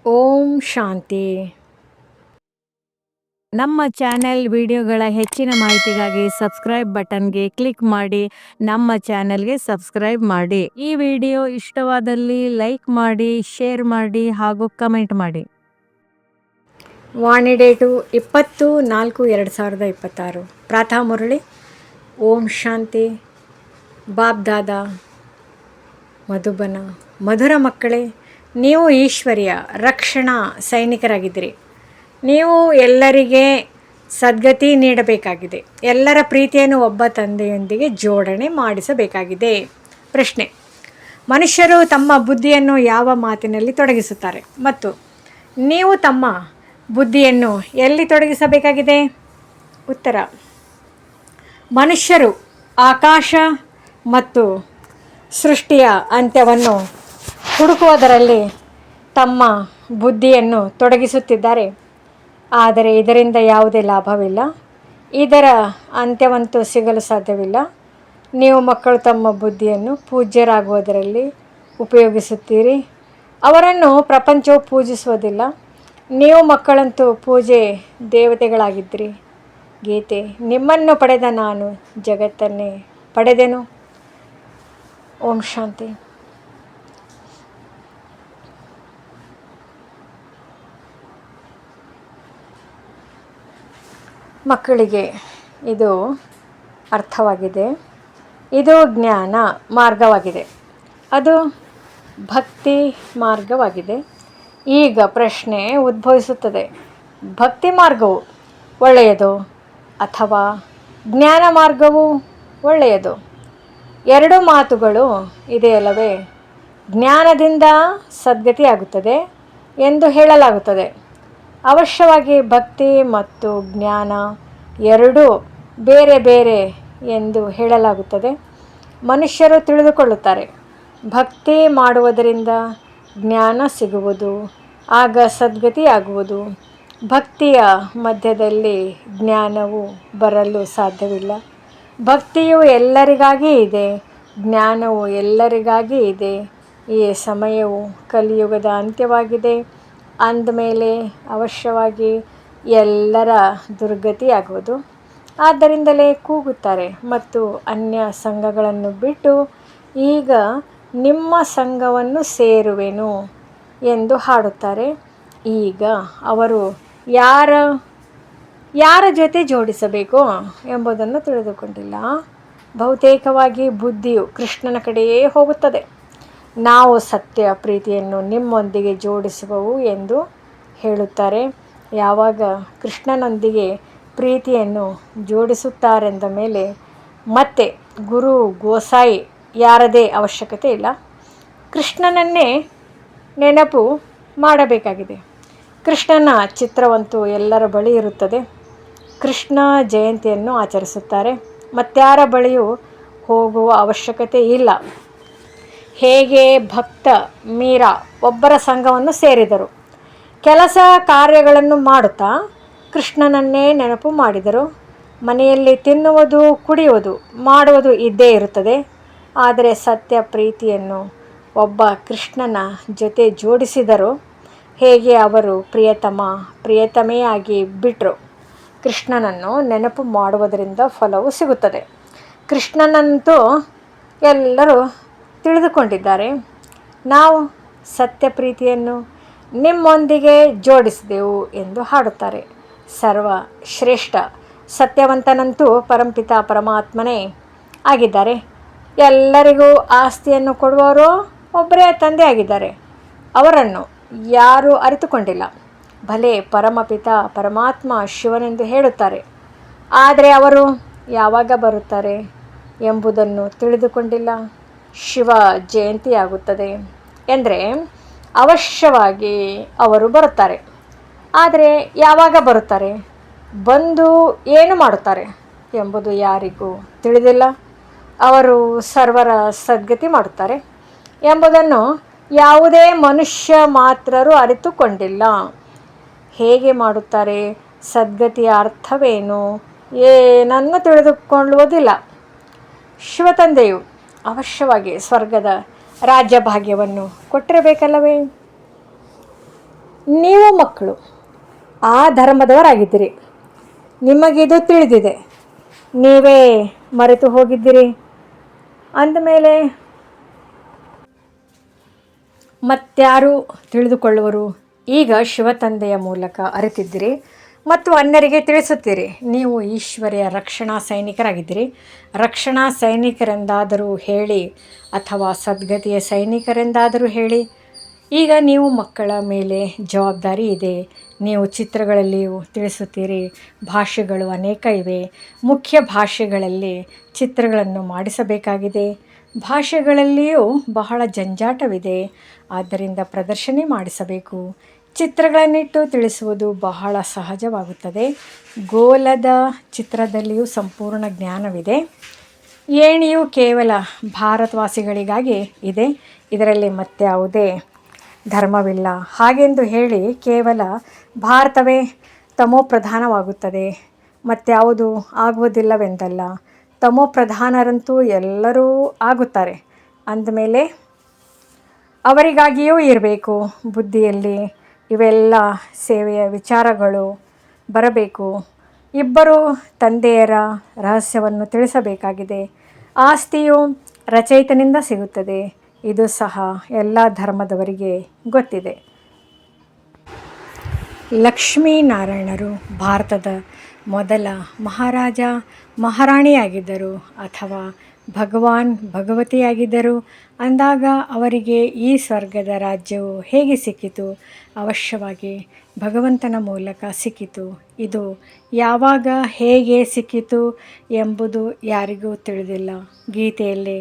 ಓಂ ಶಾಂತಿ. ನಮ್ಮ ಚಾನೆಲ್ ವಿಡಿಯೋಗಳ ಹೆಚ್ಚಿನ ಮಾಹಿತಿಗಾಗಿ ಸಬ್ಸ್ಕ್ರೈಬ್ ಬಟನ್ಗೆ ಕ್ಲಿಕ್ ಮಾಡಿ ನಮ್ಮ ಚಾನೆಲ್ಗೆ ಸಬ್ಸ್ಕ್ರೈಬ್ ಮಾಡಿ. ಈ ವಿಡಿಯೋ ಇಷ್ಟವಾದಲ್ಲಿ ಲೈಕ್ ಮಾಡಿ, ಶೇರ್ ಮಾಡಿ ಹಾಗೂ ಕಮೆಂಟ್ ಮಾಡಿ. ವಾಣಿ ಡೇಟು 20/4/2026. ಪ್ರಾತಃ ಮುರಳಿ. ಓಂ ಶಾಂತಿ. ಬಾಬ್ ದಾದಾ ಮಧುಬನ. ಮಧುರ ಮಕ್ಕಳೇ, ನೀವು ಈಶ್ವರ್ಯ ರಕ್ಷಣಾ ಸೈನಿಕರಾಗಿದ್ದೀರಿ. ನೀವು ಎಲ್ಲರಿಗೆ ಸದ್ಗತಿ ನೀಡಬೇಕಾಗಿದೆ. ಎಲ್ಲರ ಪ್ರೀತಿಯನ್ನು ಒಬ್ಬ ತಂದೆಯೊಂದಿಗೆ ಜೋಡಣೆ ಮಾಡಿಸಬೇಕಾಗಿದೆ. ಪ್ರಶ್ನೆ: ಮನುಷ್ಯರು ತಮ್ಮ ಬುದ್ಧಿಯನ್ನು ಯಾವ ಮಾತಿನಲ್ಲಿ ತೊಡಗಿಸುತ್ತಾರೆ ಮತ್ತು ನೀವು ತಮ್ಮ ಬುದ್ಧಿಯನ್ನು ಎಲ್ಲಿ ತೊಡಗಿಸಬೇಕಾಗಿದೆ? ಉತ್ತರ: ಮನುಷ್ಯರು ಆಕಾಶ ಮತ್ತು ಸೃಷ್ಟಿಯ ಅಂತ್ಯವನ್ನು ಹುಡುಕುವುದರಲ್ಲಿ ತಮ್ಮ ಬುದ್ಧಿಯನ್ನು ತೊಡಗಿಸುತ್ತಿದ್ದಾರೆ. ಆದರೆ ಇದರಿಂದ ಯಾವುದೇ ಲಾಭವಿಲ್ಲ. ಇದರ ಅಂತ್ಯವಂತೂ ಸಿಗಲು ಸಾಧ್ಯವಿಲ್ಲ. ನೀವು ಮಕ್ಕಳು ತಮ್ಮ ಬುದ್ಧಿಯನ್ನು ಪೂಜ್ಯರಾಗುವುದರಲ್ಲಿ ಉಪಯೋಗಿಸುತ್ತೀರಿ. ಅವರನ್ನು ಪ್ರಪಂಚವು ಪೂಜಿಸುವುದಿಲ್ಲ. ನೀವು ಮಕ್ಕಳಂತೂ ಪೂಜೆ ದೇವತೆಗಳಾಗಿದ್ದೀರಿ. ಗೀತೆ: ನಿಮ್ಮನ್ನು ಪಡೆದ ನಾನು ಜಗತ್ತನ್ನೇ ಪಡೆದೆನು. ಓಂ ಶಾಂತಿ. ಮಕ್ಕಳಿಗೆ ಇದು ಅರ್ಥವಾಗಿದೆ. ಇದು ಜ್ಞಾನ ಮಾರ್ಗವಾಗಿದೆ, ಅದು ಭಕ್ತಿ ಮಾರ್ಗವಾಗಿದೆ. ಈಗ ಪ್ರಶ್ನೆ ಉದ್ಭವಿಸುತ್ತದೆ: ಭಕ್ತಿ ಮಾರ್ಗವು ಒಳ್ಳೆಯದು ಅಥವಾ ಜ್ಞಾನ ಮಾರ್ಗವು ಒಳ್ಳೆಯದು? ಎರಡು ಮಾತುಗಳು ಇದೆಯಲ್ಲವೇ? ಜ್ಞಾನದಿಂದ ಸದ್ಗತಿಯಾಗುತ್ತದೆ ಎಂದು ಹೇಳಲಾಗುತ್ತದೆ. ಅವಶ್ಯವಾಗಿ ಭಕ್ತಿ ಮತ್ತು ಜ್ಞಾನ ಎರಡೂ ಬೇರೆ ಬೇರೆ ಎಂದು ಹೇಳಲಾಗುತ್ತದೆ. ಮನುಷ್ಯರು ತಿಳಿದುಕೊಳ್ಳುತ್ತಾರೆ, ಭಕ್ತಿ ಮಾಡುವುದರಿಂದ ಜ್ಞಾನ ಸಿಗುವುದು, ಆಗ ಸದ್ಗತಿಯಾಗುವುದು. ಭಕ್ತಿಯ ಮಧ್ಯದಲ್ಲಿ ಜ್ಞಾನವು ಬರಲು ಸಾಧ್ಯವಿಲ್ಲ. ಭಕ್ತಿಯು ಎಲ್ಲರಿಗಾಗಿ ಇದೆ, ಜ್ಞಾನವು ಎಲ್ಲರಿಗಾಗಿ ಇದೆ. ಈ ಸಮಯವು ಕಲಿಯುಗದ ಅಂತ್ಯವಾಗಿದೆ. ಅಂದಮೇಲೆ ಅವಶ್ಯವಾಗಿ ಎಲ್ಲರ ದುರ್ಗತಿಯಾಗುವುದು. ಆದ್ದರಿಂದಲೇ ಕೂಗುತ್ತಾರೆ ಮತ್ತು ಅನ್ಯ ಸಂಘಗಳನ್ನು ಬಿಟ್ಟು ಈಗ ನಿಮ್ಮ ಸಂಘವನ್ನು ಸೇರುವೆನು ಎಂದು ಹಾಡುತ್ತಾರೆ. ಈಗ ಅವರು ಯಾರ ಜೊತೆ ಜೋಡಿಸಬೇಕು ಎಂಬುದನ್ನು ತಿಳಿದುಕೊಂಡಿಲ್ಲ. ಬಹುತೇಕವಾಗಿ ಬುದ್ಧಿಯು ಕೃಷ್ಣನ ಕಡೆಯೇ ಹೋಗುತ್ತದೆ. ನಾವು ಸತ್ಯ ಪ್ರೀತಿಯನ್ನು ನಿಮ್ಮೊಂದಿಗೆ ಜೋಡಿಸುವವು ಎಂದು ಹೇಳುತ್ತಾರೆ. ಯಾವಾಗ ಕೃಷ್ಣನೊಂದಿಗೆ ಪ್ರೀತಿಯನ್ನು ಜೋಡಿಸುತ್ತಾರೆಂದ ಮೇಲೆ ಮತ್ತೆ ಗುರು ಗೋಸಾಯಿ ಯಾರದೇ ಅವಶ್ಯಕತೆ ಇಲ್ಲ. ಕೃಷ್ಣನನ್ನೇ ನೆನಪು ಮಾಡಬೇಕಾಗಿದೆ. ಕೃಷ್ಣನ ಚಿತ್ರವಂತೂ ಎಲ್ಲರ ಬಳಿ ಇರುತ್ತದೆ. ಕೃಷ್ಣ ಜಯಂತಿಯನ್ನು ಆಚರಿಸುತ್ತಾರೆ. ಮತ್ಯಾರ ಬಳಿಯೂ ಹೋಗುವ ಅವಶ್ಯಕತೆ ಇಲ್ಲ. ಹೇಗೆ ಭಕ್ತ ಮೀರಾ ಒಬ್ಬರ ಸಂಘವನ್ನು ಸೇರಿದರು, ಕೆಲಸ ಕಾರ್ಯಗಳನ್ನು ಮಾಡುತ್ತಾ ಕೃಷ್ಣನನ್ನೇ ನೆನಪು ಮಾಡಿದರು. ಮನೆಯಲ್ಲಿ ತಿನ್ನುವುದು, ಕುಡಿಯುವುದು, ಮಾಡುವುದು ಇದ್ದೇ ಇರುತ್ತದೆ. ಆದರೆ ಸತ್ಯ ಪ್ರೀತಿಯನ್ನು ಒಬ್ಬ ಕೃಷ್ಣನ ಜೊತೆ ಜೋಡಿಸಿದರು. ಹೇಗೆ ಅವರು ಪ್ರಿಯತಮೆಯಾಗಿ ಬಿಟ್ಟರು. ಕೃಷ್ಣನನ್ನು ನೆನಪು ಮಾಡುವುದರಿಂದ ಫಲವು ಸಿಗುತ್ತದೆ. ಕೃಷ್ಣನಂತೂ ಎಲ್ಲರೂ ತಿಳಿದುಕೊಂಡಿದ್ದಾರೆ. ನಾವು ಸತ್ಯ ಪ್ರೀತಿಯನ್ನು ನಿಮ್ಮೊಂದಿಗೆ ಜೋಡಿಸಿದೆವು ಎಂದು ಹಾಡುತ್ತಾರೆ. ಸರ್ವ ಶ್ರೇಷ್ಠ ಸತ್ಯವಂತನಂತೂ ಪರಂಪಿತ ಪರಮಾತ್ಮನೇ ಆಗಿದ್ದಾರೆ. ಎಲ್ಲರಿಗೂ ಆಸ್ತಿಯನ್ನು ಕೊಡುವವರು ಒಬ್ಬರೇ ತಂದೆ ಆಗಿದ್ದಾರೆ. ಅವರನ್ನು ಯಾರೂ ಅರಿತುಕೊಂಡಿಲ್ಲ. ಭಲೆ ಪರಮಪಿತ ಪರಮಾತ್ಮ ಶಿವನೆಂದು ಹೇಳುತ್ತಾರೆ, ಆದರೆ ಅವರು ಯಾವಾಗ ಬರುತ್ತಾರೆ ಎಂಬುದನ್ನು ತಿಳಿದುಕೊಂಡಿಲ್ಲ. ಶಿವ ಜಯಂತಿಯಾಗುತ್ತದೆ ಎಂದರೆ ಅವಶ್ಯವಾಗಿ ಅವರು ಬರುತ್ತಾರೆ. ಆದರೆ ಯಾವಾಗ ಬರುತ್ತಾರೆ, ಬಂದು ಏನು ಮಾಡುತ್ತಾರೆ ಎಂಬುದು ಯಾರಿಗೂ ತಿಳಿದಿಲ್ಲ. ಅವರು ಸರ್ವರ ಸದ್ಗತಿ ಮಾಡುತ್ತಾರೆ ಎಂಬುದನ್ನು ಯಾವುದೇ ಮನುಷ್ಯ ಮಾತ್ರರು ಅರಿತುಕೊಂಡಿಲ್ಲ. ಹೇಗೆ ಮಾಡುತ್ತಾರೆ, ಸದ್ಗತಿಯ ಅರ್ಥವೇನು, ಏನನ್ನು ತಿಳಿದುಕೊಳ್ಳುವುದಿಲ್ಲ. ಶಿವತಂದೆಯು ಅವಶ್ಯವಾಗಿ ಸ್ವರ್ಗದ ರಾಜ್ಯಭಾಗ್ಯವನ್ನು ಕೊಟ್ಟಿರಬೇಕಲ್ಲವೇ? ನೀವು ಮಕ್ಕಳು ಆ ಧರ್ಮದವರಾಗಿದ್ದೀರಿ, ನಿಮಗಿದು ತಿಳಿದಿದೆ, ನೀವೇ ಮರೆತು ಹೋಗಿದ್ದೀರಿ ಅಂದಮೇಲೆ ಮತ್ಯಾರು ತಿಳಿದುಕೊಳ್ಳುವರು? ಈಗ ಶಿವತಂದೆಯ ಮೂಲಕ ಅರಿತಿದ್ದೀರಿ ಮತ್ತು ಅನ್ಯರಿಗೆ ತಿಳಿಸುತ್ತೀರಿ. ನೀವು ಈಶ್ವರಿಯ ರಕ್ಷಣಾ ಸೈನಿಕರಾಗಿದ್ದೀರಿ. ರಕ್ಷಣಾ ಸೈನಿಕರೆಂದಾದರೂ ಹೇಳಿ, ಅಥವಾ ಸದ್ಗತಿಯ ಸೈನಿಕರೆಂದಾದರೂ ಹೇಳಿ. ಈಗ ನೀವು ಮಕ್ಕಳ ಮೇಲೆ ಜವಾಬ್ದಾರಿ ಇದೆ. ನೀವು ಚಿತ್ರಗಳಲ್ಲಿಯೂ ತಿಳಿಸುತ್ತೀರಿ. ಭಾಷೆಗಳು ಅನೇಕ ಇವೆ. ಮುಖ್ಯ ಭಾಷೆಗಳಲ್ಲಿ ಚಿತ್ರಗಳನ್ನು ಮಾಡಿಸಬೇಕಾಗಿದೆ. ಭಾಷೆಗಳಲ್ಲಿಯೂ ಬಹಳ ಜಂಜಾಟವಿದೆ. ಆದ್ದರಿಂದ ಪ್ರದರ್ಶನ ಮಾಡಿಸಬೇಕು. ಚಿತ್ರಗಳನ್ನಿಟ್ಟು ತಿಳಿಸುವುದು ಬಹಳ ಸಹಜವಾಗುತ್ತದೆ. ಗೋಲದ ಚಿತ್ರದಲ್ಲಿಯೂ ಸಂಪೂರ್ಣ ಜ್ಞಾನವಿದೆ. ಏಣಿಯು ಕೇವಲ ಭಾರತವಾಸಿಗಳಿಗಾಗಿ ಇದೆ, ಇದರಲ್ಲಿ ಮತ್ಯಾವುದೇ ಧರ್ಮವಿಲ್ಲ. ಹಾಗೆಂದು ಹೇಳಿ ಕೇವಲ ಭಾರತವೇ ತಮೋಪ್ರಧಾನವಾಗುತ್ತದೆ, ಮತ್ಯಾವುದು ಆಗುವುದಿಲ್ಲವೆಂದಲ್ಲ. ತಮೋಪ್ರಧಾನರಂತೂ ಎಲ್ಲರೂ ಆಗುತ್ತಾರೆ. ಅಂದಮೇಲೆ ಅವರಿಗಾಗಿಯೂ ಇರಬೇಕು. ಬುದ್ಧಿಯಲ್ಲಿ ಇವೆಲ್ಲ ಸೇವೆಯ ವಿಚಾರಗಳು ಬರಬೇಕು. ಇಬ್ಬರು ತಂದೆಯರ ರಹಸ್ಯವನ್ನು ತಿಳಿಸಬೇಕಾಗಿದೆ. ಆಸ್ತಿಯು ರಚಯಿತನಿಂದ ಸಿಗುತ್ತದೆ. ಇದು ಸಹ ಎಲ್ಲ ಧರ್ಮದವರಿಗೆ ಗೊತ್ತಿದೆ. ಲಕ್ಷ್ಮೀನಾರಾಯಣರು ಭಾರತದ ಮೊದಲ ಮಹಾರಾಜ ಮಹಾರಾಣಿಯಾಗಿದ್ದರು ಅಥವಾ ಭಗವಾನ್ ಭಗವತಿಯಾಗಿದ್ದರು ಅಂದಾಗ ಅವರಿಗೆ ಈ ಸ್ವರ್ಗದ ರಾಜ್ಯವು ಹೇಗೆ ಸಿಕ್ಕಿತು? ಅವಶ್ಯವಾಗಿ ಭಗವಂತನ ಮೂಲಕ ಸಿಕ್ಕಿತು. ಇದು ಯಾವಾಗ ಹೇಗೆ ಸಿಕ್ಕಿತು ಎಂಬುದು ಯಾರಿಗೂ ತಿಳಿದಿಲ್ಲ. ಗೀತೆಯಲ್ಲಿ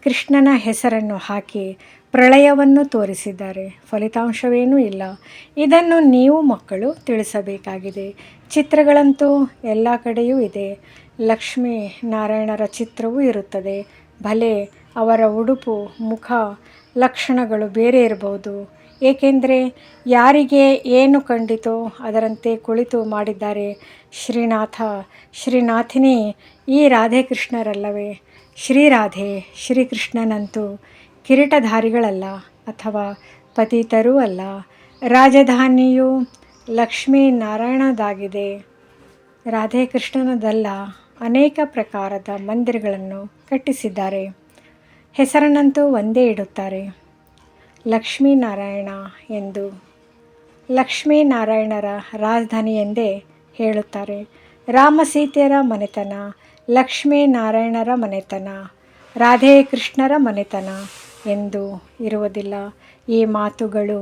ಕೃಷ್ಣನ ಹೆಸರನ್ನು ಹಾಕಿ ಪ್ರಳಯವನ್ನು ತೋರಿಸಿದ್ದಾರೆ. ಫಲಿತಾಂಶವೇನೂ ಇಲ್ಲ. ಇದನ್ನು ನೀವು ಮಕ್ಕಳು ತಿಳಿಸಬೇಕಾಗಿದೆ. ಚಿತ್ರಗಳಂತೂ ಎಲ್ಲ ಕಡೆಯೂ ಇದೆ. ಲಕ್ಷ್ಮೀ ನಾರಾಯಣರ ಚಿತ್ರವೂ ಇರುತ್ತದೆ. ಭಲೆ ಅವರ ಉಡುಪು ಮುಖ ಲಕ್ಷಣಗಳು ಬೇರೆ ಇರಬಹುದು. ಏಕೆಂದರೆ ಯಾರಿಗೆ ಏನು ಕಂಡಿತೋ ಅದರಂತೆ ಕುಳಿತು ಮಾಡಿದ್ದಾರೆ. ಶ್ರೀನಾಥ ಶ್ರೀನಾಥಿನಿ ಈ ರಾಧೇಕೃಷ್ಣರಲ್ಲವೇ? ಶ್ರೀರಾಧೆ ಶ್ರೀಕೃಷ್ಣನಂತೂ ಕಿರೀಟಧಾರಿಗಳಲ್ಲ ಅಥವಾ ಪತಿತರೂ ಅಲ್ಲ. ರಾಜಧಾನಿಯು ಲಕ್ಷ್ಮೀನಾರಾಯಣದಾಗಿದೆ, ರಾಧೇಕೃಷ್ಣನದಲ್ಲ. ಅನೇಕ ಪ್ರಕಾರದ ಮಂದಿರಗಳನ್ನು ಕಟ್ಟಿಸಿದ್ದಾರೆ. ಹೆಸರನ್ನಂತೂ ಒಂದೇ ಇಡುತ್ತಾರೆ, ಲಕ್ಷ್ಮೀನಾರಾಯಣ ಎಂದು. ಲಕ್ಷ್ಮೀನಾರಾಯಣರ ರಾಜಧಾನಿ ಎಂದೇ ಹೇಳುತ್ತಾರೆ. ರಾಮ ಸೀತೆಯರ ಮನೆತನ, ಲಕ್ಷ್ಮೀನಾರಾಯಣರ ಮನೆತನ, ರಾಧೇಕೃಷ್ಣರ ಮನೆತನ ಎಂದು ಇರುವುದಿಲ್ಲ. ಈ ಮಾತುಗಳು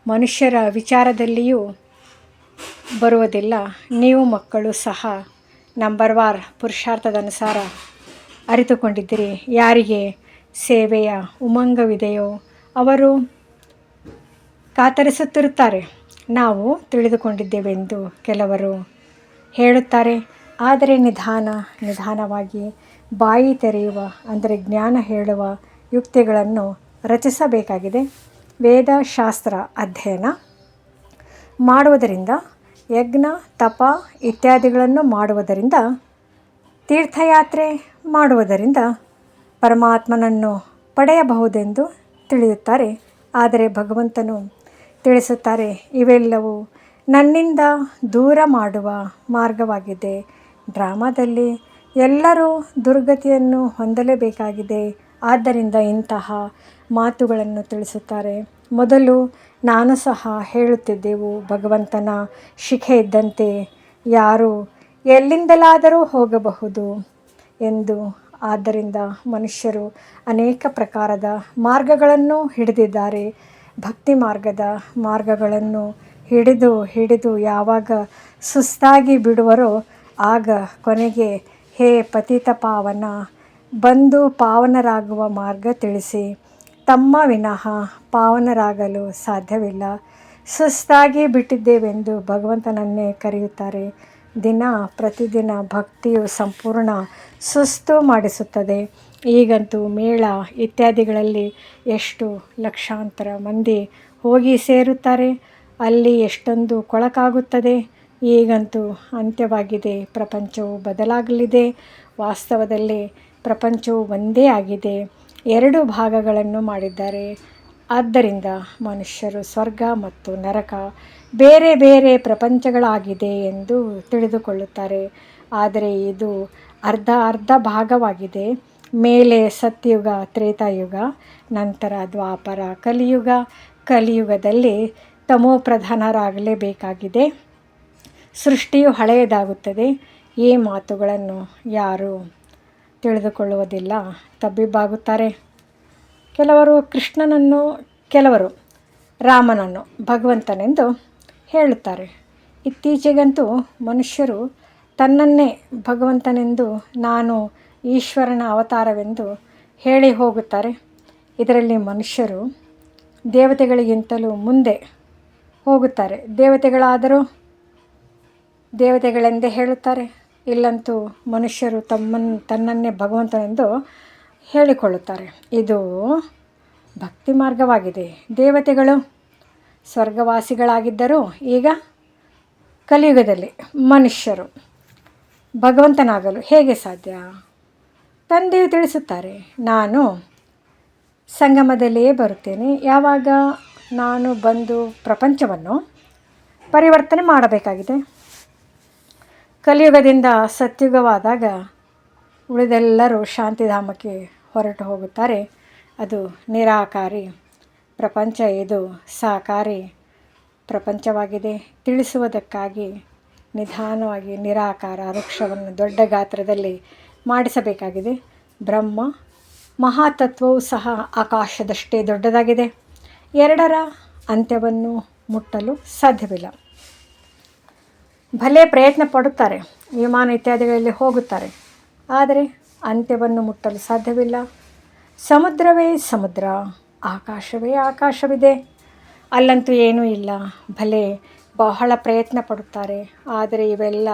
ಮನುಷ್ಯರ ವಿಚಾರದಲ್ಲಿಯೂ ಬರುವುದಿಲ್ಲ. ನೀವು ಮಕ್ಕಳು ಸಹ ನಂಬರ್ವಾರ್ ಪುರುಷಾರ್ಥದನುಸಾರ ಅರಿತುಕೊಂಡಿದ್ದೀರಿ. ಯಾರಿಗೆ ಸೇವೆಯ ಉಮಂಗವಿದೆಯೋ ಅವರು ಕಾತರಿಸುತ್ತಿರುತ್ತಾರೆ. ನಾವು ತಿಳಿದುಕೊಂಡಿದ್ದೇವೆಂದು ಕೆಲವರು ಹೇಳುತ್ತಾರೆ. ಆದರೆ ನಿಧಾನವಾಗಿ ಬಾಯಿ ತೆರೆಯುವ ಅಂದರೆ ಜ್ಞಾನ ಹೇಳುವ ಯುಕ್ತಿಗಳನ್ನು ರಚಿಸಬೇಕಾಗಿದೆ. ವೇದಶಾಸ್ತ್ರ ಅಧ್ಯಯನ ಮಾಡುವುದರಿಂದ, ಯಜ್ಞ ತಪ ಇತ್ಯಾದಿಗಳನ್ನು ಮಾಡುವುದರಿಂದ, ತೀರ್ಥಯಾತ್ರೆ ಮಾಡುವುದರಿಂದ ಪರಮಾತ್ಮನನ್ನು ಪಡೆಯಬಹುದೆಂದು ತಿಳಿಯುತ್ತಾರೆ. ಆದರೆ ಭಗವಂತನು ತಿಳಿಸುತ್ತಾರೆ, ಇವೆಲ್ಲವೂ ನನ್ನಿಂದ ದೂರ ಮಾಡುವ ಮಾರ್ಗವಾಗಿದೆ. ಡ್ರಾಮಾದಲ್ಲಿ ಎಲ್ಲರೂ ದುರ್ಗತಿಯನ್ನು ಹೊಂದಲೇಬೇಕಾಗಿದೆ. ಆದ್ದರಿಂದ ಇಂತಹ ಮಾತುಗಳನ್ನು ತಿಳಿಸುತ್ತಾರೆ. ಮೊದಲು ನಾನು ಸಹ ಹೇಳುತ್ತಿದ್ದೆವು, ಭಗವಂತನ ಶಿಖೆ ಇದ್ದಂತೆ ಯಾರು ಎಲ್ಲಿಂದಲಾದರೂ ಹೋಗಬಹುದು ಎಂದು. ಆದ್ದರಿಂದ ಮನುಷ್ಯರು ಅನೇಕ ಪ್ರಕಾರದ ಮಾರ್ಗಗಳನ್ನು ಹಿಡಿದಿದ್ದಾರೆ. ಭಕ್ತಿ ಮಾರ್ಗದ ಮಾರ್ಗಗಳನ್ನು ಹಿಡಿದು ಯಾವಾಗ ಸುಸ್ತಾಗಿ ಬಿಡುವರೋ ಆಗ ಕೊನೆಗೆ ಹೇ ಪತಿತ ಪಾವನ, ಬಂದು ಪಾವನರಾಗುವ ಮಾರ್ಗ ತಿಳಿಸಿ. ತಮ್ಮ ವಿನಃ ಪಾವನರಾಗಲು ಸಾಧ್ಯವಿಲ್ಲ. ಸುಸ್ತಾಗಿ ಬಿಟ್ಟಿದ್ದೇವೆಂದು ಭಗವಂತನನ್ನೇ ಕರೆಯುತ್ತಾರೆ. ಪ್ರತಿದಿನ ಭಕ್ತಿಯು ಸಂಪೂರ್ಣ ಸುಸ್ತು ಮಾಡಿಸುತ್ತದೆ. ಈಗಂತೂ ಮೇಳ ಇತ್ಯಾದಿಗಳಲ್ಲಿ ಎಷ್ಟು ಲಕ್ಷಾಂತರ ಮಂದಿ ಹೋಗಿ ಸೇರುತ್ತಾರೆ. ಅಲ್ಲಿ ಎಷ್ಟೊಂದು ಕೊಳಕಾಗುತ್ತದೆ. ಈಗಂತೂ ಅಂತ್ಯವಾಗಿದೆ. ಪ್ರಪಂಚವು ಬದಲಾಗಲಿದೆ. ವಾಸ್ತವದಲ್ಲಿ ಪ್ರಪಂಚವು ಒಂದೇ ಆಗಿದೆ. 2 ಭಾಗಗಳನ್ನು ಮಾಡಿದ್ದಾರೆ. ಆದ್ದರಿಂದ ಮನುಷ್ಯರು ಸ್ವರ್ಗ ಮತ್ತು ನರಕ ಬೇರೆ ಬೇರೆ ಪ್ರಪಂಚಗಳಾಗಿದೆ ಎಂದು ತಿಳಿದುಕೊಳ್ಳುತ್ತಾರೆ. ಆದರೆ ಇದು ಅರ್ಧ ಅರ್ಧ ಭಾಗವಾಗಿದೆ. ಮೇಲೆ ಸತ್ಯುಗ, ತ್ರೇತಾಯುಗ, ನಂತರ ದ್ವಾಪರ, ಕಲಿಯುಗ. ಕಲಿಯುಗದಲ್ಲಿ ತಮೋಪ್ರಧಾನರಾಗಲೇಬೇಕಾಗಿದೆ. ಸೃಷ್ಟಿಯು ಹಳೆಯದಾಗುತ್ತದೆ. ಈ ಮಾತುಗಳನ್ನು ಯಾರು ತಿಳಿದುಕೊಳ್ಳುವುದಿಲ್ಲ, ತಬ್ಬಿಬ್ಬಾಗುತ್ತಾರೆ. ಕೆಲವರು ಕೃಷ್ಣನನ್ನು, ಕೆಲವರು ರಾಮನನ್ನು ಭಗವಂತನೆಂದು ಹೇಳುತ್ತಾರೆ. ಇತ್ತೀಚೆಗಂತೂ ಮನುಷ್ಯರು ತನ್ನನ್ನೇ ಭಗವಂತನೆಂದು, ನಾನು ಈಶ್ವರನ ಅವತಾರವೆಂದು ಹೇಳಿ ಹೋಗುತ್ತಾರೆ. ಇದರಲ್ಲಿ ಮನುಷ್ಯರು ದೇವತೆಗಳಿಗಿಂತಲೂ ಮುಂದೆ ಹೋಗುತ್ತಾರೆ. ದೇವತೆಗಳೆಂದೇ ಹೇಳುತ್ತಾರೆ. ಇಲ್ಲಂತೂ ಮನುಷ್ಯರು ತನ್ನನ್ನೇ ಭಗವಂತನೆಂದು ಹೇಳಿಕೊಳ್ಳುತ್ತಾರೆ. ಇದು ಭಕ್ತಿ ಮಾರ್ಗವಾಗಿದೆ. ದೇವತೆಗಳು ಸ್ವರ್ಗವಾಸಿಗಳಾಗಿದ್ದರೂ ಈಗ ಕಲಿಯುಗದಲ್ಲಿ ಮನುಷ್ಯರು ಭಗವಂತನಾಗಲು ಹೇಗೆ ಸಾಧ್ಯ? ತಂದೆಯು ತಿಳಿಸುತ್ತಾರೆ, ನಾನು ಸಂಗಮದಲ್ಲಿಯೇ ಬರುತ್ತೇನೆ. ಯಾವಾಗ ನಾನು ಬಂದು ಪ್ರಪಂಚವನ್ನು ಪರಿವರ್ತನೆ ಮಾಡಬೇಕಾಗಿದೆ. ಕಲಿಯುಗದಿಂದ ಸತ್ಯುಗವಾದಾಗ ಉಳಿದೆಲ್ಲರೂ ಶಾಂತಿಧಾಮಕ್ಕೆ ಹೊರಟು ಹೋಗುತ್ತಾರೆ. ಅದು ನಿರಾಕಾರಿ ಪ್ರಪಂಚ, ಇದು ಸಾಕಾರಿ ಪ್ರಪಂಚವಾಗಿದೆ. ತಿಳಿಸುವುದಕ್ಕಾಗಿ ನಿಧಾನವಾಗಿ ನಿರಾಕಾರ ವೃಕ್ಷವನ್ನು ದೊಡ್ಡ ಗಾತ್ರದಲ್ಲಿ ಮಾಡಿಸಬೇಕಾಗಿದೆ. ಬ್ರಹ್ಮ ಮಹಾತತ್ವವು ಸಹ ಆಕಾಶದಷ್ಟೇ ದೊಡ್ಡದಾಗಿದೆ. ಎರಡರ ಅಂತ್ಯವನ್ನು ಮುಟ್ಟಲು ಸಾಧ್ಯವಿಲ್ಲ. ಭಲೇ ಪ್ರಯತ್ನ ಪಡುತ್ತಾರೆ, ವಿಮಾನ ಇತ್ಯಾದಿಗಳಲ್ಲಿ ಹೋಗುತ್ತಾರೆ, ಆದರೆ ಅಂತ್ಯವನ್ನು ಮುಟ್ಟಲು ಸಾಧ್ಯವಿಲ್ಲ. ಸಮುದ್ರವೇ ಸಮುದ್ರ, ಆಕಾಶವೇ ಆಕಾಶವಿದೆ, ಅಲ್ಲಂತೂ ಏನೂ ಇಲ್ಲ. ಭಲೇ ಬಹಳ ಪ್ರಯತ್ನ ಪಡುತ್ತಾರೆ, ಆದರೆ ಇವೆಲ್ಲ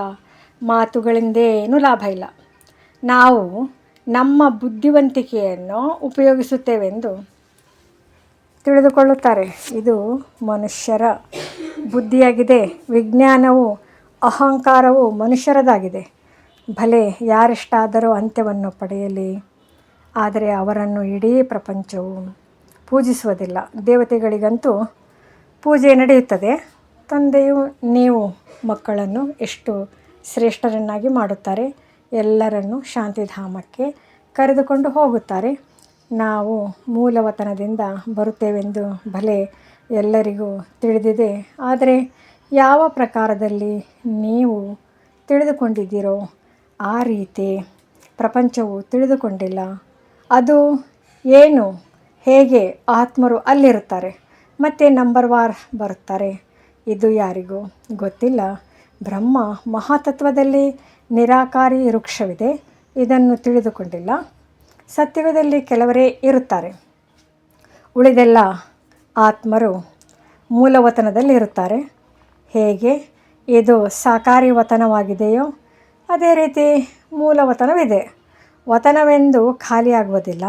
ಮಾತುಗಳಿಂದೇನೂ ಲಾಭ ಇಲ್ಲ. ನಾವು ನಮ್ಮ ಬುದ್ಧಿವಂತಿಕೆಯನ್ನು ಉಪಯೋಗಿಸುತ್ತೇವೆಂದು ತಿಳಿದುಕೊಳ್ಳುತ್ತಾರೆ. ಇದು ಮನುಷ್ಯರ ಬುದ್ಧಿಯಾಗಿದೆ. ವಿಜ್ಞಾನವು, ಅಹಂಕಾರವು ಮನುಷ್ಯರದಾಗಿದೆ. ಭಲೆ ಯಾರೆಷ್ಟಾದರೂ ಅಂತ್ಯವನ್ನು ಪಡೆಯಲಿ, ಆದರೆ ಅವರನ್ನು ಇಡೀ ಪ್ರಪಂಚವು ಪೂಜಿಸುವುದಿಲ್ಲ. ದೇವತೆಗಳಿಗಂತೂ ಪೂಜೆ ನಡೆಯುತ್ತದೆ. ತಂದೆಯು ನೀವು ಮಕ್ಕಳನ್ನು ಎಷ್ಟು ಶ್ರೇಷ್ಠರನ್ನಾಗಿ ಮಾಡುತ್ತಾರೆ. ಎಲ್ಲರನ್ನೂ ಶಾಂತಿಧಾಮಕ್ಕೆ ಕರೆದುಕೊಂಡು ಹೋಗುತ್ತಾರೆ. ನಾವು ಮೂಲವತನದಿಂದ ಬರುತ್ತೇವೆಂದು ಭಲೆ ಎಲ್ಲರಿಗೂ ತಿಳಿದಿದೆ. ಆದರೆ ಯಾವ ಪ್ರಕಾರದಲ್ಲಿ ನೀವು ತಿಳಿದುಕೊಂಡಿದ್ದೀರೋ ಆ ರೀತಿ ಪ್ರಪಂಚವು ತಿಳಿದುಕೊಂಡಿಲ್ಲ. ಅದು ಏನು, ಹೇಗೆ ಆತ್ಮರು ಅಲ್ಲಿರುತ್ತಾರೆ ಮತ್ತು ನಂಬರ್ವಾರ್ ಬರುತ್ತಾರೆ, ಇದು ಯಾರಿಗೂ ಗೊತ್ತಿಲ್ಲ. ಬ್ರಹ್ಮ ಮಹಾತತ್ವದಲ್ಲಿ ನಿರಾಕಾರಿ ವೃಕ್ಷವಿದೆ, ಇದನ್ನು ತಿಳಿದುಕೊಂಡಿಲ್ಲ. ಸತ್ಯುಗದಲ್ಲಿ ಕೆಲವರೇ ಇರುತ್ತಾರೆ, ಉಳಿದೆಲ್ಲ ಆತ್ಮರು ಮೂಲವತನದಲ್ಲಿ ಇರುತ್ತಾರೆ. ಹೇಗೆ ಇದು ಸಾಕಾರಿ ವತನವಾಗಿದೆಯೋ ಅದೇ ರೀತಿ ಮೂಲವತನವಿದೆ. ವತನವೆಂದು ಖಾಲಿಯಾಗುವುದಿಲ್ಲ.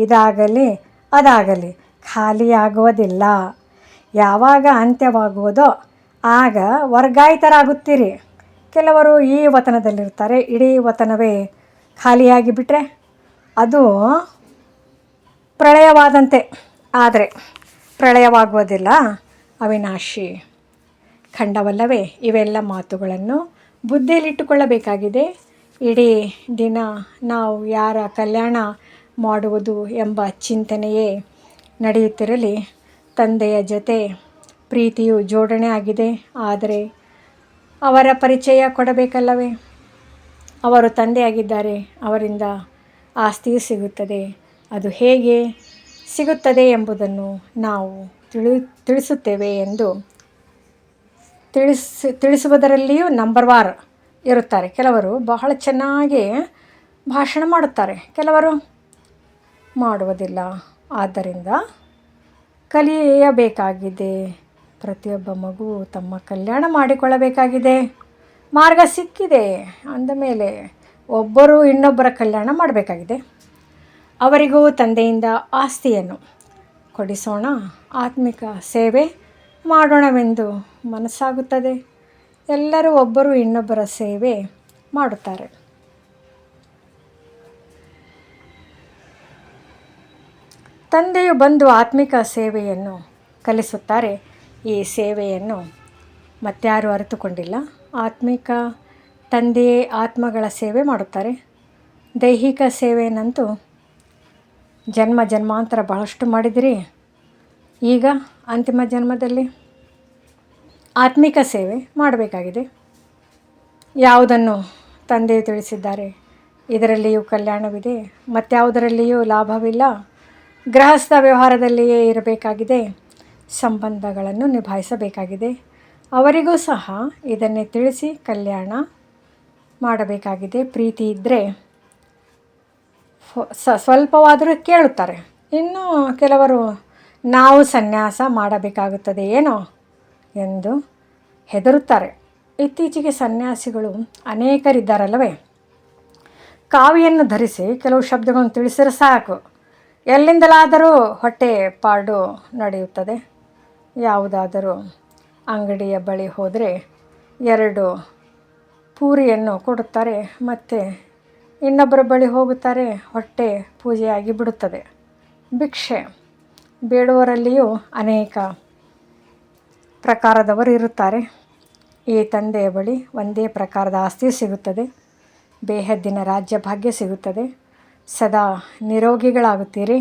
ಇದಾಗಲಿ ಅದಾಗಲಿ ಖಾಲಿಯಾಗುವುದಿಲ್ಲ. ಯಾವಾಗ ಅಂತ್ಯವಾಗುವುದೋ ಆಗ ವರ್ಗಾಯಿತರಾಗುತ್ತೀರಿ. ಕೆಲವರು ಈ ವತನದಲ್ಲಿರ್ತಾರೆ, ಇಡೀ ವತನವೇ ಖಾಲಿಯಾಗಿ ಬಿಟ್ಟರೆ ಅದು ಪ್ರಳಯವಾದಂತೆ. ಆದರೆ ಪ್ರಳಯವಾಗುವುದಿಲ್ಲ, ಅವಿನಾಶಿ ಖಂಡವಲ್ಲವೇ? ಇವೆಲ್ಲ ಮಾತುಗಳನ್ನು ಬುದ್ಧಿಯಲ್ಲಿಟ್ಟುಕೊಳ್ಳಬೇಕಾಗಿದೆ. ಇಡೀ ದಿನ ನಾವು ಯಾರ ಕಲ್ಯಾಣ ಮಾಡುವುದು ಎಂಬ ಚಿಂತನೆಯೇ ನಡೆಯುತ್ತಿರಲಿ. ತಂದೆಯ ಜೊತೆ ಪ್ರೀತಿಯು ಜೋಡಣೆ ಆಗಿದೆ, ಆದರೆ ಅವರ ಪರಿಚಯ ಕೊಡಬೇಕಲ್ಲವೇ? ಅವರು ತಂದೆಯಾಗಿದ್ದಾರೆ, ಅವರಿಂದ ಆಸ್ತಿಯು ಸಿಗುತ್ತದೆ. ಅದು ಹೇಗೆ ಸಿಗುತ್ತದೆ ಎಂಬುದನ್ನು ನಾವು ತಿಳಿಸುತ್ತೇವೆ ಎಂದು ತಿಳಿಸುವುದರಲ್ಲಿಯೂ ನಂಬರ್ವಾರ್ ಇರುತ್ತಾರೆ. ಕೆಲವರು ಬಹಳ ಚೆನ್ನಾಗಿ ಭಾಷಣ ಮಾಡುತ್ತಾರೆ, ಕೆಲವರು ಮಾಡುವುದಿಲ್ಲ. ಆದ್ದರಿಂದ ಕಲಿಯಬೇಕಾಗಿದೆ. ಪ್ರತಿಯೊಬ್ಬ ಮಗು ತಮ್ಮ ಕಲ್ಯಾಣ ಮಾಡಿಕೊಳ್ಳಬೇಕಾಗಿದೆ. ಮಾರ್ಗ ಸಿಕ್ಕಿದೆ ಅಂದ ಮೇಲೆ ಒಬ್ಬರು ಇನ್ನೊಬ್ಬರ ಕಲ್ಯಾಣ ಮಾಡಬೇಕಾಗಿದೆ. ಅವರಿಗೂ ತಂದೆಯಿಂದ ಆಸ್ತಿಯನ್ನು ಕೊಡಿಸೋಣ, ಆತ್ಮಿಕ ಸೇವೆ ಮಾಡೋಣವೆಂದು ಮನಸ್ಸಾಗುತ್ತದೆ. ಎಲ್ಲರೂ ಒಬ್ಬರು ಇನ್ನೊಬ್ಬರ ಸೇವೆ ಮಾಡುತ್ತಾರೆ. ತಂದೆಯು ಬಂದು ಆತ್ಮಿಕ ಸೇವೆಯನ್ನು ಕಲಿಸುತ್ತಾರೆ. ಈ ಸೇವೆಯನ್ನು ಮತ್ಯಾರೂ ಅರಿತುಕೊಂಡಿಲ್ಲ. ಆತ್ಮಿಕ ತಂದೆಯೇ ಆತ್ಮಗಳ ಸೇವೆ ಮಾಡುತ್ತಾರೆ. ದೈಹಿಕ ಸೇವೆಯನ್ನಂತೂ ಜನ್ಮ ಜನ್ಮಾಂತರ ಬಹಳಷ್ಟು ಮಾಡಿದಿರಿ. ಈಗ ಅಂತಿಮ ಜನ್ಮದಲ್ಲಿ ಆತ್ಮಿಕ ಸೇವೆ ಮಾಡಬೇಕಾಗಿದೆ. ಯಾವುದನ್ನು ತಂದೆಯು ತಿಳಿಸಿದ್ದಾರೆ, ಇದರಲ್ಲಿಯೂ ಕಲ್ಯಾಣವಿದೆ, ಮತ್ಯಾವುದರಲ್ಲಿಯೂ ಲಾಭವಿಲ್ಲ. ಗೃಹಸ್ಥ ವ್ಯವಹಾರದಲ್ಲಿಯೇ ಇರಬೇಕಾಗಿದೆ, ಸಂಬಂಧಗಳನ್ನು ನಿಭಾಯಿಸಬೇಕಾಗಿದೆ. ಅವರಿಗೂ ಸಹ ಇದನ್ನೇ ತಿಳಿಸಿ ಕಲ್ಯಾಣ ಮಾಡಬೇಕಾಗಿದೆ. ಪ್ರೀತಿ ಇದ್ದರೆ ಸ್ವಲ್ಪವಾದರೂ ಕೇಳುತ್ತಾರೆ. ಇನ್ನು ಕೆಲವರು ನಾವು ಸನ್ಯಾಸ ಮಾಡಬೇಕಾಗುತ್ತದೆ ಏನೋ ಎಂದು ಹೆದರುತ್ತಾರೆ. ಇತ್ತೀಚೆಗೆ ಸನ್ಯಾಸಿಗಳು ಅನೇಕರಿದ್ದಾರಲ್ಲವೇ. ಕಾವಿಯನ್ನು ಧರಿಸಿ ಕೆಲವು ಶಬ್ದಗಳನ್ನು ತಿಳಿಸಿದರೆ ಸಾಕು, ಎಲ್ಲಿಂದಲಾದರೂ ಹೊಟ್ಟೆ ಪಾಡು ನಡೆಯುತ್ತದೆ. ಯಾವುದಾದರೂ ಅಂಗಡಿಯ ಬಳಿ ಹೋದರೆ 2 ಪೂರಿಯನ್ನು ಕೊಡುತ್ತಾರೆ, ಮತ್ತು ಇನ್ನೊಬ್ಬರ ಬಳಿ ಹೋಗುತ್ತಾರೆ, ಹೊಟ್ಟೆ ಪೂಜೆಯಾಗಿ ಬಿಡುತ್ತದೆ. ಭಿಕ್ಷೆ ಬೇಡುವರಲ್ಲಿಯೂ ಅನೇಕ ಪ್ರಕಾರದವರು ಇರುತ್ತಾರೆ. ಈ ತಂದೆಯ ಬಳಿ ಒಂದೇ ಪ್ರಕಾರದ ಆಸ್ತಿ ಸಿಗುತ್ತದೆ, ಬೇಹದ್ದಿನ ರಾಜ್ಯ ಭಾಗ್ಯ ಸಿಗುತ್ತದೆ, ಸದಾ ನಿರೋಗಿಗಳಾಗುತ್ತೀರಿ.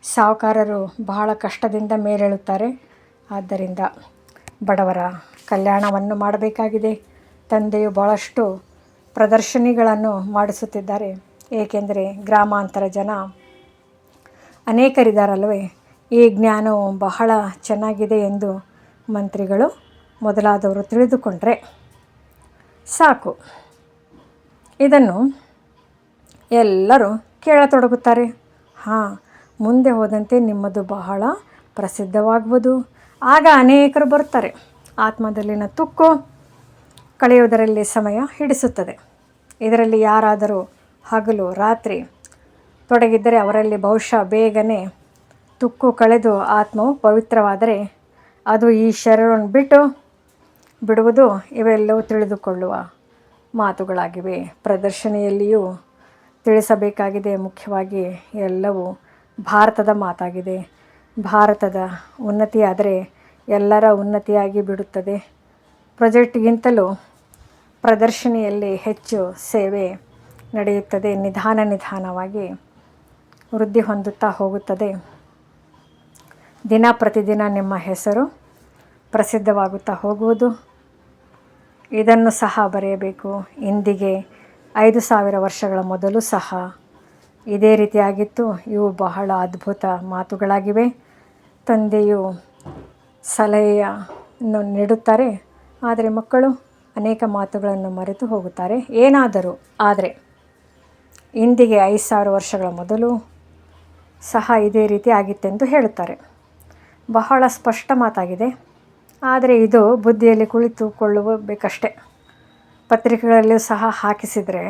ಸಾಹುಕಾರರು ಬಹಳ ಕಷ್ಟದಿಂದ ಮೇಲೇಳುತ್ತಾರೆ. ಆದ್ದರಿಂದ ಬಡವರ ಕಲ್ಯಾಣವನ್ನು ಮಾಡಬೇಕಾಗಿದೆ. ತಂದೆಯು ಭಾಳಷ್ಟು ಪ್ರದರ್ಶನಿಗಳನ್ನು ಮಾಡಿಸುತ್ತಿದ್ದಾರೆ. ಏಕೆಂದರೆ ಗ್ರಾಮಾಂತರ ಜನ ಅನೇಕರಿದ್ದಾರಲ್ಲವೇ. ಈ ಜ್ಞಾನವು ಬಹಳ ಚೆನ್ನಾಗಿದೆ ಎಂದು ಮಂತ್ರಿಗಳು ಮೊದಲಾದವರು ತಿಳಿದುಕೊಂಡರೆ ಸಾಕು. ಇದನ್ನು ಎಲ್ಲರೂ ಕೇಳತೊಡಗುತ್ತಾರೆ. ಮುಂದೆ ಹೋದಂತೆ ನಿಮ್ಮದು ಬಹಳ ಪ್ರಸಿದ್ಧವಾಗುವುದು. ಆಗ ಅನೇಕರು ಬರುತ್ತಾರೆ. ಆತ್ಮದಲ್ಲಿನ ತುಕ್ಕು ಕಳೆಯುವುದರಲ್ಲಿ ಸಮಯ ಹಿಡಿಸುತ್ತದೆ. ಇದರಲ್ಲಿ ಯಾರಾದರೂ ಹಗಲು ರಾತ್ರಿ ತೊಡಗಿದ್ದರೆ ಅವರಲ್ಲಿ ಬಹುಶಃ ಬೇಗನೆ ತುಕ್ಕು ಕಳೆದು ಆತ್ಮವು ಪವಿತ್ರವಾದರೆ ಅದು ಈ ಶರೀರವನ್ನು ಬಿಟ್ಟು ಬಿಡುವುದು. ಇವೆಲ್ಲವೂ ತಿಳಿದುಕೊಳ್ಳುವ ಮಾತುಗಳಾಗಿವೆ. ಪ್ರದರ್ಶನಿಯಲ್ಲಿಯೂ ತಿಳಿಸಬೇಕಾಗಿದೆ. ಮುಖ್ಯವಾಗಿ ಎಲ್ಲವೂ ಭಾರತದ ಮಾತಾಗಿದೆ. ಭಾರತದ ಉನ್ನತಿಯಾದರೆ ಎಲ್ಲರ ಉನ್ನತಿಯಾಗಿ ಬಿಡುತ್ತದೆ. ಪ್ರಾಜೆಕ್ಟ್ಗಿಂತಲೂ ಪ್ರದರ್ಶನಿಯಲ್ಲಿ ಹೆಚ್ಚು ಸೇವೆ ನಡೆಯುತ್ತದೆ. ನಿಧಾನವಾಗಿ ವೃದ್ಧಿ ಹೊಂದುತ್ತಾ ಹೋಗುತ್ತದೆ. ದಿನ ಪ್ರತಿದಿನ ನಿಮ್ಮ ಹೆಸರು ಪ್ರಸಿದ್ಧವಾಗುತ್ತಾ ಹೋಗುವುದು. ಇದನ್ನು ಸಹ ಬರೆಯಬೇಕು. ಇಂದಿಗೆ 5000 ವರ್ಷಗಳ ಮೊದಲು ಸಹ ಇದೇ ರೀತಿಯಾಗಿತ್ತು. ಇವು ಬಹಳ ಅದ್ಭುತ ಮಾತುಗಳಾಗಿವೆ. ತಂದೆಯು ಸಲಹೆಯನ್ನು ನೀಡುತ್ತಾರೆ, ಆದರೆ ಮಕ್ಕಳು ಅನೇಕ ಮಾತುಗಳನ್ನು ಮರೆತು ಹೋಗುತ್ತಾರೆ. ಏನಾದರೂ ಆದರೆ ಇಂದಿಗೆ 5000 ವರ್ಷಗಳ ಮೊದಲು ಸಹ ಇದೇ ರೀತಿ ಆಗಿತ್ತೆಂದು ಹೇಳುತ್ತಾರೆ. ಬಹಳ ಸ್ಪಷ್ಟ ಮಾತಾಗಿದೆ. ಆದರೆ ಇದು ಬುದ್ಧಿಯಲ್ಲಿ ಕುಳಿತುಕೊಳ್ಳಬೇಕಷ್ಟೆ. ಪತ್ರಿಕೆಗಳಲ್ಲಿಯೂ ಸಹ ಹಾಕಿಸಿದರೆ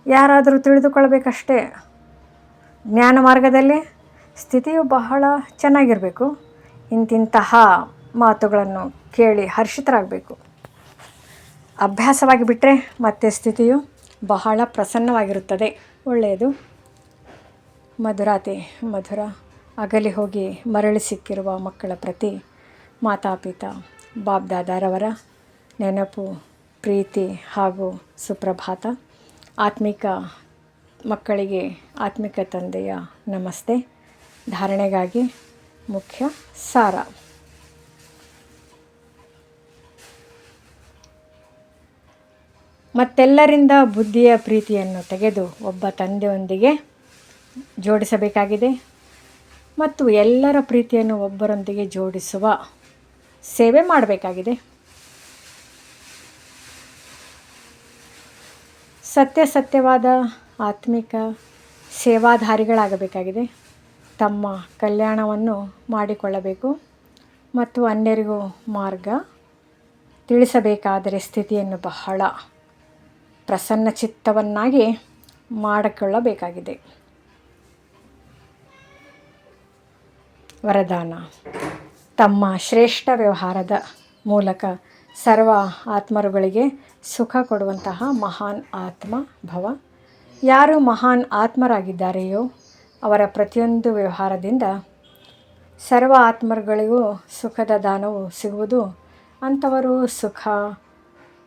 ಯಾರಾದರೂ ತಿಳಿದುಕೊಳ್ಳಬೇಕಷ್ಟೇ. ಜ್ಞಾನ ಮಾರ್ಗದಲ್ಲಿ ಸ್ಥಿತಿಯು ಬಹಳ ಚೆನ್ನಾಗಿರಬೇಕು. ಇಂತಿಂತಹ ಮಾತುಗಳನ್ನು ಕೇಳಿ ಹರ್ಷಿತರಾಗಬೇಕು. ಅಭ್ಯಾಸವಾಗಿ ಬಿಟ್ಟರೆ ಮತ್ತೆ ಸ್ಥಿತಿಯು ಬಹಳ ಪ್ರಸನ್ನವಾಗಿರುತ್ತದೆ. ಒಳ್ಳೆಯದು. ಮಧುರಾತಿ ಮಧುರ. ಅಗಲಿ ಹೋಗಿ ಮರಳಿ ಸಿಕ್ಕಿರುವ ಮಕ್ಕಳ ಪ್ರತಿ ಮಾತಾಪಿತಾ ಬಾಬ್ದಾದಾರವರ ನೆನಪು, ಪ್ರೀತಿ ಹಾಗೂ ಸುಪ್ರಭಾತ. ಆತ್ಮಿಕ ಮಕ್ಕಳಿಗೆ ಆತ್ಮಿಕ ತಂದೆಯ ನಮಸ್ತೆ. ಧಾರಣೆಗಾಗಿ ಮುಖ್ಯ ಸಾರ. ಮತ್ತೆಲ್ಲರಿಂದ ಬುದ್ಧಿಯ ಪ್ರೀತಿಯನ್ನು ತೆಗೆದು ಒಬ್ಬ ತಂದೆಯೊಂದಿಗೆ ಜೋಡಿಸಬೇಕಾಗಿದೆ ಮತ್ತು ಎಲ್ಲರ ಪ್ರೀತಿಯನ್ನು ಒಬ್ಬರೊಂದಿಗೆ ಜೋಡಿಸುವ ಸೇವೆ ಮಾಡಬೇಕಾಗಿದೆ. ಸತ್ಯವಾದ ಆತ್ಮಿಕ ಸೇವಾಧಾರಿಗಳಾಗಬೇಕಾಗಿದೆ. ತಮ್ಮ ಕಲ್ಯಾಣವನ್ನು ಮಾಡಿಕೊಳ್ಳಬೇಕು ಮತ್ತು ಅನ್ಯರಿಗೂ ಮಾರ್ಗ ತಿಳಿಸಬೇಕಾದರೆ ಸ್ಥಿತಿಯನ್ನು ಬಹಳ ಪ್ರಸನ್ನಚಿತ್ತವನ್ನಾಗಿ ಮಾಡಿಕೊಳ್ಳಬೇಕಾಗಿದೆ. ವರದಾನ. ತಮ್ಮ ಶ್ರೇಷ್ಠ ವ್ಯವಹಾರದ ಮೂಲಕ ಸರ್ವ ಆತ್ಮರುಗಳಿಗೆ ಸುಖ ಕೊಡುವಂತಹ ಮಹಾನ್ ಆತ್ಮ ಭವ. ಯಾರು ಮಹಾನ್ ಆತ್ಮರಾಗಿದ್ದಾರೆಯೋ ಅವರ ಪ್ರತಿಯೊಂದು ವ್ಯವಹಾರದಿಂದ ಸರ್ವ ಆತ್ಮರುಗಳಿಗೂ ಸುಖದ ದಾನವು ಸಿಗುವುದು. ಅಂಥವರು ಸುಖ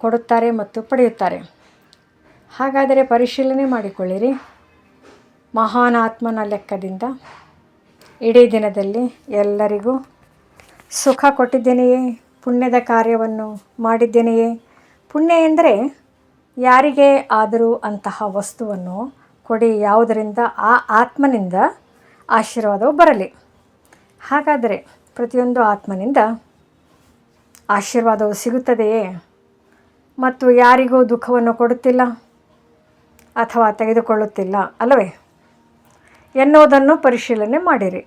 ಕೊಡುತ್ತಾರೆ ಮತ್ತು ಪಡೆಯುತ್ತಾರೆ. ಹಾಗಾದರೆ ಪರಿಶೀಲನೆ ಮಾಡಿಕೊಳ್ಳಿರಿ. ಮಹಾನ್ ಆತ್ಮನ ಲೆಕ್ಕದಿಂದ ಇಡೀ ದಿನದಲ್ಲಿ ಎಲ್ಲರಿಗೂ ಸುಖ ಕೊಟ್ಟಿದ್ದೇನೆಯೇ? ಪುಣ್ಯದ ಕಾರ್ಯವನ್ನು ಮಾಡಿದ್ದೇನೆಯೇ? ಪುಣ್ಯ ಎಂದರೆ ಯಾರಿಗೇ ಆದರೂ ಅಂತಹ ವಸ್ತುವನ್ನು ಕೊಡಿ, ಯಾವುದರಿಂದ ಆ ಆತ್ಮನಿಂದ ಆಶೀರ್ವಾದವು ಬರಲಿ. ಹಾಗಾದರೆ ಪ್ರತಿಯೊಂದು ಆತ್ಮನಿಂದ ಆಶೀರ್ವಾದವು ಸಿಗುತ್ತದೆಯೇ ಮತ್ತು ಯಾರಿಗೂ ದುಃಖವನ್ನು ಕೊಡುತ್ತಿಲ್ಲ ಅಥವಾ ತೆಗೆದುಕೊಳ್ಳುತ್ತಿಲ್ಲ ಅಲ್ಲವೇ ಎನ್ನುವುದನ್ನು ಪರಿಶೀಲನೆ ಮಾಡಿರಿ.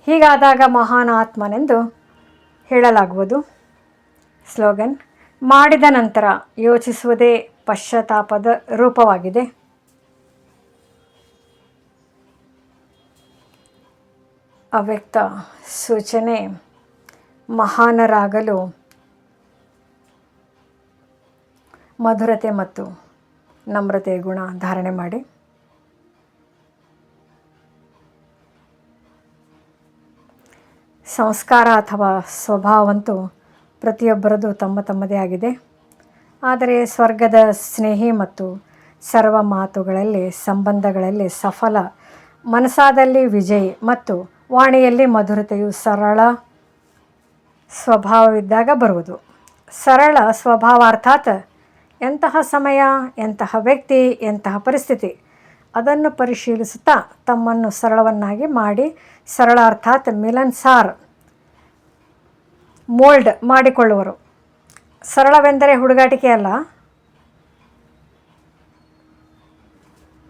ಹೀಗಾದಾಗ ಮಹಾನ್ ಆತ್ಮನೆಂದು ಹೇಳಲಾಗುವುದು. ಸ್ಲೋಗನ್: ಮಾಡಿದ ನಂತರ ಯೋಚಿಸುವುದೇ ಪಶ್ಚಾತ್ತಾಪದ ರೂಪವಾಗಿದೆ. ಅವ್ಯಕ್ತ ಸೂಚನೆ: ಮಹಾನರಾಗಲು ಮಧುರತೆ ಮತ್ತು ನಮ್ರತೆಯ ಗುಣ ಧಾರಣೆ ಮಾಡಿ. ಸಂಸ್ಕಾರ ಅಥವಾ ಸ್ವಭಾವಂತೂ ಪ್ರತಿಯೊಬ್ಬರದು ತಮ್ಮ ತಮ್ಮದೇ ಆಗಿದೆ. ಆದರೆ ಸ್ವರ್ಗದ ಸ್ನೇಹಿ ಮತ್ತು ಸರ್ವ ಮಾತುಗಳಲ್ಲಿ, ಸಂಬಂಧಗಳಲ್ಲಿ ಸಫಲ, ಮನಸ್ಸಾದಲ್ಲಿ ವಿಜಯಿ ಮತ್ತು ವಾಣಿಯಲ್ಲಿ ಮಧುರತೆಯು ಸರಳ ಸ್ವಭಾವವಿದ್ದಾಗ ಬರುವುದು. ಸರಳ ಸ್ವಭಾವ ಅರ್ಥಾತ್ ಎಂತಹ ಸಮಯ, ಎಂತಹ ವ್ಯಕ್ತಿ, ಎಂತಹ ಪರಿಸ್ಥಿತಿ ಅದನ್ನು ಪರಿಶೀಲಿಸುತ್ತಾ ತಮ್ಮನ್ನು ಸರಳವನ್ನಾಗಿ ಮಾಡಿ, ಸರಳ ಅರ್ಥಾತ್ ಮಿಲನ್ಸಾರ್ ಮೋಲ್ಡ್ ಮಾಡಿಕೊಳ್ಳುವರು. ಸರಳವೆಂದರೆ ಹುಡುಗಾಟಿಕೆ ಅಲ್ಲ.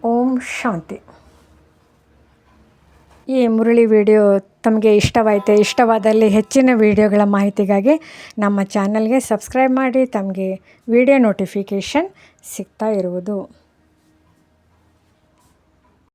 ಓಂ ಶಾಂತಿ. ಈ ಮುರಳಿ ವಿಡಿಯೋ ತಮಗೆ ಇಷ್ಟವಾದಲ್ಲಿ ಹೆಚ್ಚಿನ ವಿಡಿಯೋಗಳ ಮಾಹಿತಿಗಾಗಿ ನಮ್ಮ ಚಾನಲ್ಗೆ ಸಬ್ಸ್ಕ್ರೈಬ್ ಮಾಡಿ. ತಮಗೆ ವಿಡಿಯೋ ನೋಟಿಫಿಕೇಷನ್ ಸಿಗ್ತಾ ಇರುವುದು.